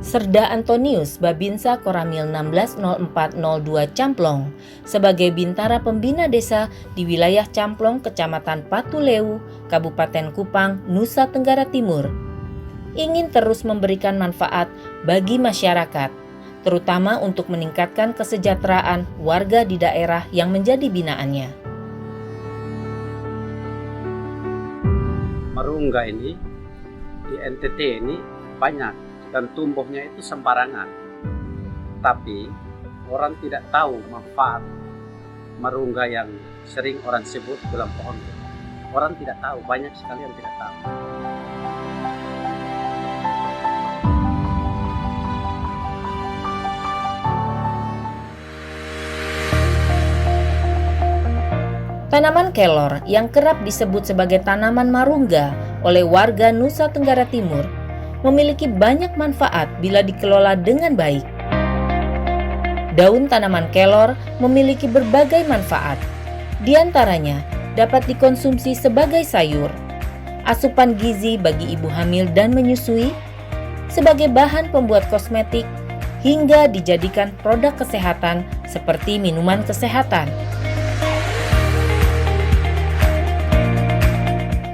Serda Antonius Babinsa Koramil 160402 Camplong sebagai Bintara Pembina Desa di wilayah Camplong, Kecamatan Patuleu, Kabupaten Kupang, Nusa Tenggara Timur, ingin terus memberikan manfaat bagi masyarakat, terutama untuk meningkatkan kesejahteraan warga di daerah yang menjadi binaannya. Marungga ini di NTT ini banyak dan tumbuhnya itu sembarangan, tapi orang tidak tahu manfaat marungga yang sering orang sebut dalam pohon. Orang tidak tahu, banyak sekali yang tidak tahu. Tanaman kelor yang kerap disebut sebagai tanaman marungga oleh warga Nusa Tenggara Timur memiliki banyak manfaat bila dikelola dengan baik. Daun tanaman kelor memiliki berbagai manfaat. Di antaranya dapat dikonsumsi sebagai sayur, asupan gizi bagi ibu hamil dan menyusui, sebagai bahan pembuat kosmetik, hingga dijadikan produk kesehatan seperti minuman kesehatan.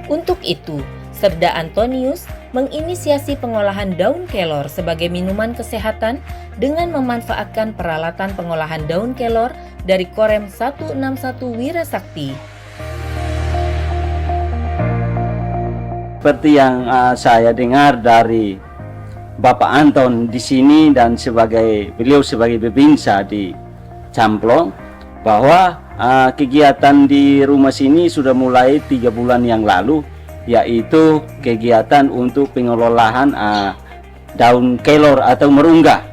Untuk itu, Serda Antonius menginisiasi pengolahan daun kelor sebagai minuman kesehatan dengan memanfaatkan peralatan pengolahan daun kelor dari Korem 161 Wirasakti. Seperti yang saya dengar dari Bapak Anton di sini dan beliau sebagai Babinsa di Camplong, bahwa kegiatan di rumah sini sudah mulai 3 bulan yang lalu, yaitu kegiatan untuk pengelolaan daun kelor atau marungga.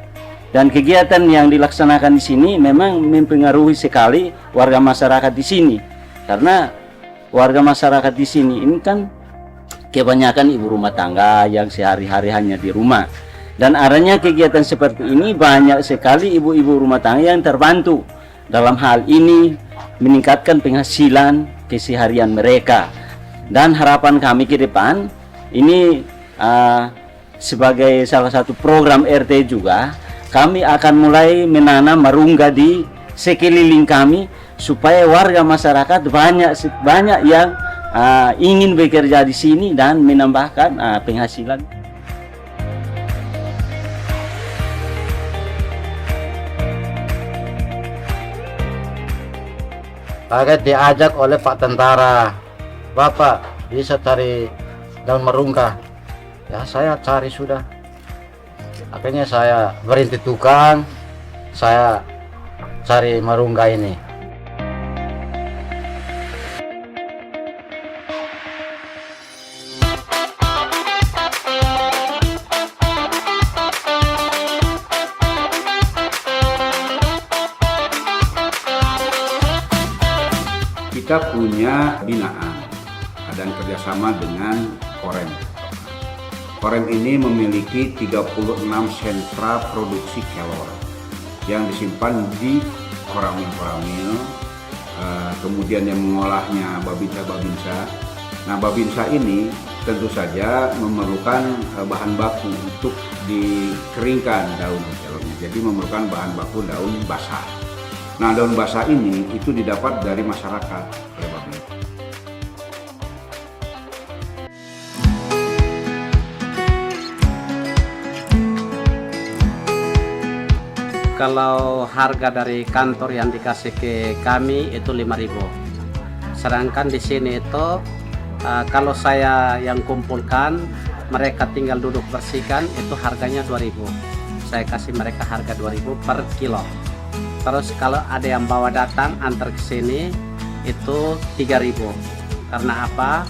Dan kegiatan yang dilaksanakan di sini memang mempengaruhi sekali warga masyarakat di sini, karena warga masyarakat di sini ini kan kebanyakan ibu rumah tangga yang sehari-hari hanya di rumah. Dan adanya kegiatan seperti ini, banyak sekali ibu-ibu rumah tangga yang terbantu dalam hal ini meningkatkan penghasilan keseharian mereka. Dan harapan kami ke depan ini sebagai salah satu program RT juga, kami akan mulai menanam marungga di sekeliling kami supaya warga masyarakat banyak yang ingin bekerja di sini dan menambahkan penghasilan. Kaget diajak oleh Pak Tentara, "Bapak bisa cari daun marungga." Ya, saya cari sudah. Akhirnya saya berhenti tukang, saya cari marungga ini. Kita punya binaan dan kerjasama dengan Korem. Korem ini memiliki 36 sentra produksi kelor yang disimpan di koramil-koramil, kemudian yang mengolahnya babinsa-babinsa. Nah, babinsa ini tentu saja memerlukan bahan baku untuk dikeringkan daun kelornya, jadi memerlukan bahan baku daun basah. Nah, daun basah ini itu didapat dari masyarakat oleh Babinsa. Kalau harga dari kantor yang dikasih ke kami itu 5.000. Sedangkan di sini itu kalau saya yang kumpulkan, mereka tinggal duduk bersihkan, itu harganya 2.000. Saya kasih mereka harga 2.000 per kilo. Terus kalau ada yang bawa datang antar ke sini itu 3.000. Karena apa?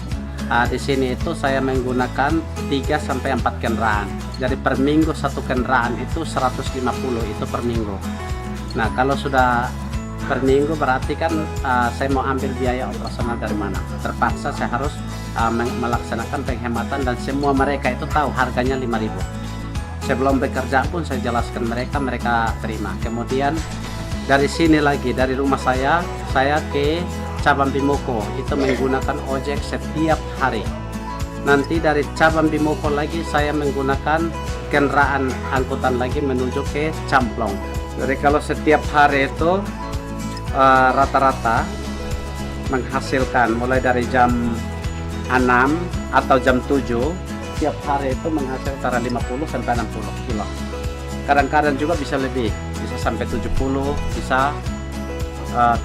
Di sini itu saya menggunakan 3 sampai 4 kendaraan. Jadi per minggu satu kendaraan itu 150 itu per minggu. Nah, kalau sudah per minggu berarti kan saya mau ambil biaya operasional dari mana? Terpaksa saya harus melaksanakan penghematan, dan semua mereka itu tahu harganya 5.000. Sebelum bekerja pun saya jelaskan mereka terima. Kemudian dari sini lagi, dari rumah saya ke cabang Bimoko itu menggunakan ojek setiap hari. nanti dari cabang Bimoko lagi saya menggunakan kendaraan angkutan lagi menuju ke Camplong. Jadi kalau setiap hari itu rata-rata menghasilkan mulai dari jam 6 atau jam 7, tiap hari itu menghasilkan antara 50 sampai 60 kilo. Kadang-kadang juga bisa lebih, bisa sampai 70, bisa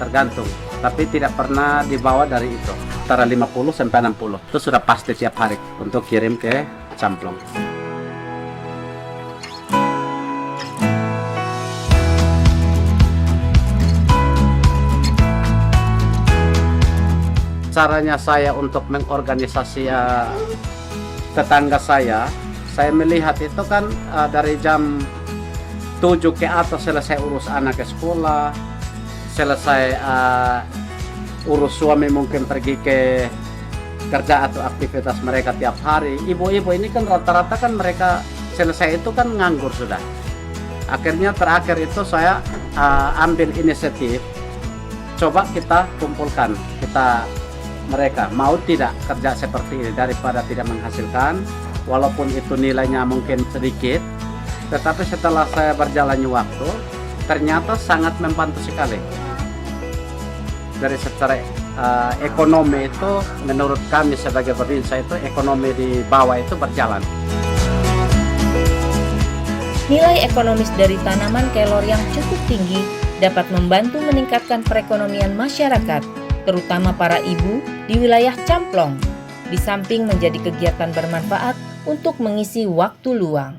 tergantung. Tapi tidak pernah dibawa dari itu, antara 50 sampai 60. Itu sudah pasti tiap hari untuk kirim ke Camplong. Caranya saya untuk mengorganisasi tetangga saya melihat itu kan dari jam 7 ke atas selesai urus anak ke sekolah, selesai urus suami mungkin pergi ke kerja atau aktivitas mereka tiap hari. Ibu-ibu ini kan rata-rata kan mereka selesai itu kan nganggur sudah. Akhirnya terakhir itu saya ambil inisiatif, coba kita kumpulkan, mereka mau tidak kerja seperti ini daripada tidak menghasilkan, walaupun itu nilainya mungkin sedikit, tetapi setelah saya berjalannya waktu ternyata sangat membantu sekali. Dari secara ekonomi itu menurut kami sebagai Babinsa itu ekonomi di bawah itu berjalan. Nilai ekonomis dari tanaman kelor yang cukup tinggi dapat membantu meningkatkan perekonomian masyarakat, terutama para ibu di wilayah Camplong, di samping menjadi kegiatan bermanfaat untuk mengisi waktu luang.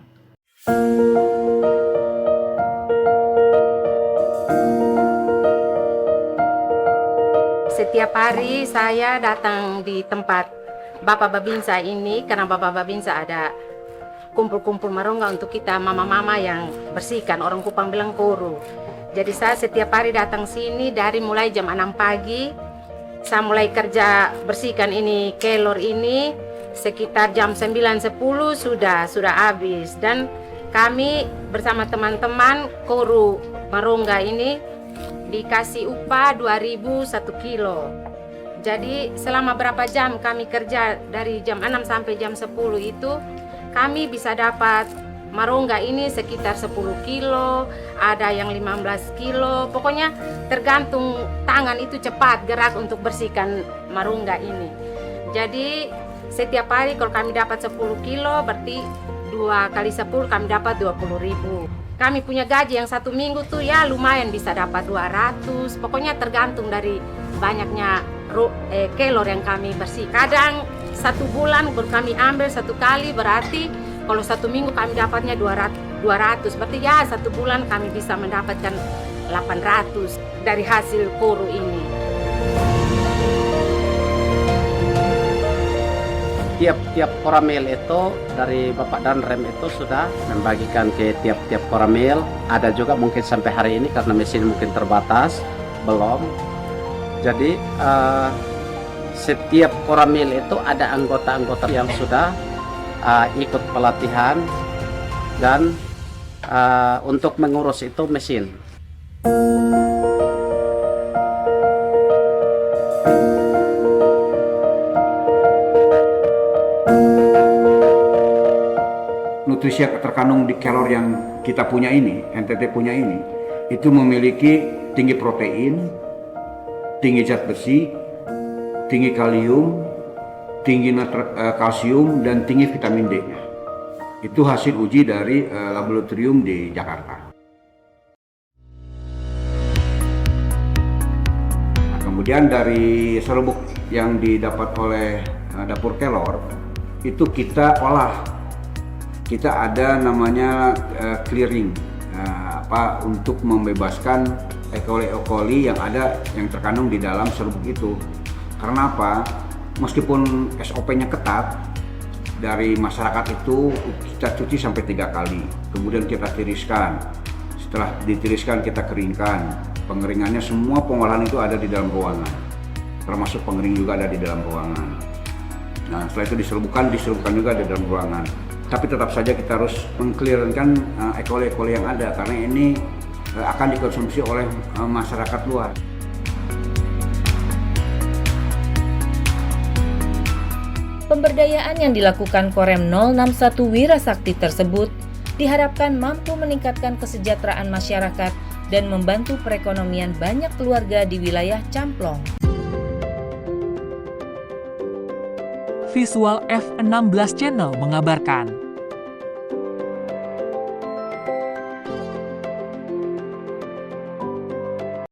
Setiap hari saya datang di tempat Bapak Babinsa ini karena Bapak Babinsa ada kumpul-kumpul marongga untuk kita mama-mama yang bersihkan, orang Kupang bilang koru. Jadi saya setiap hari datang sini dari mulai jam 6 pagi. Saya mulai kerja bersihkan ini kelor ini sekitar jam 9.10 sudah habis, dan kami bersama teman-teman koru marongga ini dikasih upah 2.000 1 kilo. Jadi selama berapa jam kami kerja dari jam 6 sampai jam 10 itu kami bisa dapat marongga ini sekitar 10 kilo, ada yang 15 kilo, pokoknya tergantung tangan itu cepat gerak untuk bersihkan marongga ini. Jadi setiap hari kalau kami dapat 10 kilo berarti 2 kali 10 kami dapat 20.000. Kami punya gaji yang 1 minggu tuh ya lumayan bisa dapat 200, pokoknya tergantung dari banyaknya kelor yang kami bersih. Kadang 1 bulan baru kami ambil 1 kali, berarti kalau 1 minggu kami dapatnya 200, berarti ya 1 bulan kami bisa mendapatkan 800 dari hasil koru ini. Tiap koramil itu dari Bapak Danrem itu sudah membagikan ke tiap-tiap koramil. Ada juga mungkin sampai hari ini karena mesin mungkin terbatas, belum. Jadi setiap koramil itu ada anggota-anggota yang sudah ikut pelatihan dan untuk mengurus itu mesin. Nutrisi yang terkandung di kelor yang kita punya ini, NTT punya ini, itu memiliki tinggi protein, tinggi zat besi, tinggi kalium, tinggi kalsium, dan tinggi vitamin D. Itu hasil uji dari laboratorium di Jakarta. Nah, kemudian dari serbuk yang didapat oleh dapur kelor itu kita olah. Kita ada namanya clearing untuk membebaskan E. coli yang ada yang terkandung di dalam serbuk itu. Karena apa? Meskipun SOP-nya ketat, dari masyarakat itu kita cuci sampai 3 kali, kemudian kita tiriskan. Setelah ditiriskan kita keringkan. Pengeringannya semua pengolahan itu ada di dalam ruangan, termasuk pengering juga ada di dalam ruangan. Nah setelah itu diserbukan juga di dalam ruangan. Tapi tetap saja kita harus mengclearkan E. coli yang ada karena ini akan dikonsumsi oleh masyarakat luar. Pemberdayaan yang dilakukan Korem 061 Wirasakti tersebut diharapkan mampu meningkatkan kesejahteraan masyarakat dan membantu perekonomian banyak keluarga di wilayah Camplong. Visual F16 Channel mengabarkan.